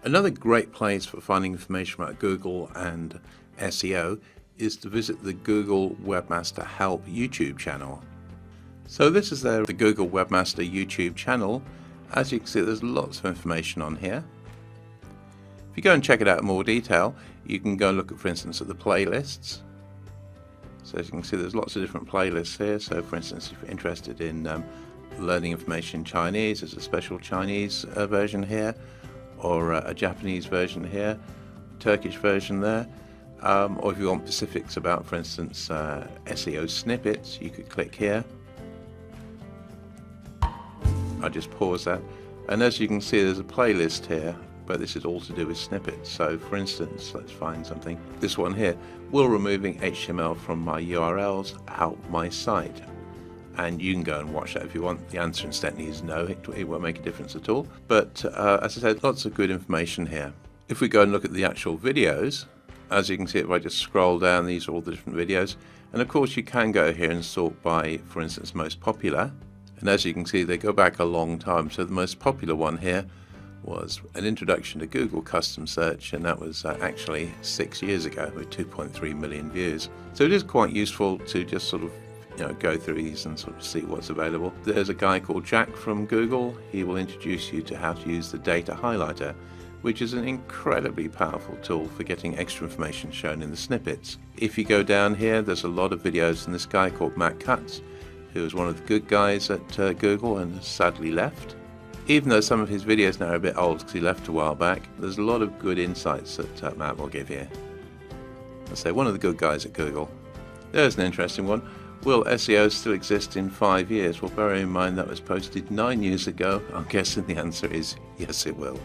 Another great place for finding information about Google and SEO is to visit the Google Webmaster Help YouTube channel. So this is the Google Webmaster YouTube channel. As you can see, there's lots of information on here. If you go and check it out in more detail, you can go and look at, for instance, at the playlists. So as you can see, there's lots of different playlists here. So for instance, if you're interested in learning information in Chinese, there's a special Chinese version here, or a Japanese version here, Turkish version there. Or if you want specifics about, for instance, SEO snippets, you could click here. I just pause that, and as you can see, there's a playlist here, but this is all to do with snippets. So for instance, let's find something. This one here, will removing HTML from my URLs help my site? And you can go and watch that if you want. The answer instantly is no, it won't make a difference at all. But as I said, lots of good information here. If we go and look at the actual videos, as you can see, if I just scroll down, these are all the different videos. And of course you can go here and sort by, for instance, most popular. And as you can see, they go back a long time. So the most popular one here was an introduction to Google custom search, and that was actually 6 years ago with 2.3 million views. So it is quite useful to just sort of go through these and sort of see what's available. There's a guy called Jack from Google. He will introduce you to how to use the data highlighter, which is an incredibly powerful tool for getting extra information shown in the snippets. If you go down here, there's a lot of videos from this guy called Matt Cutts, who was one of the good guys at Google and has sadly left. Even though some of his videos now are a bit old because he left a while back, there's a lot of good insights that Matt will give you. Let's say one of the good guys at Google. There's an interesting one. Will SEO still exist in 5 years? Well, bear in mind that was posted 9 years ago. I'm guessing the answer is yes, it will.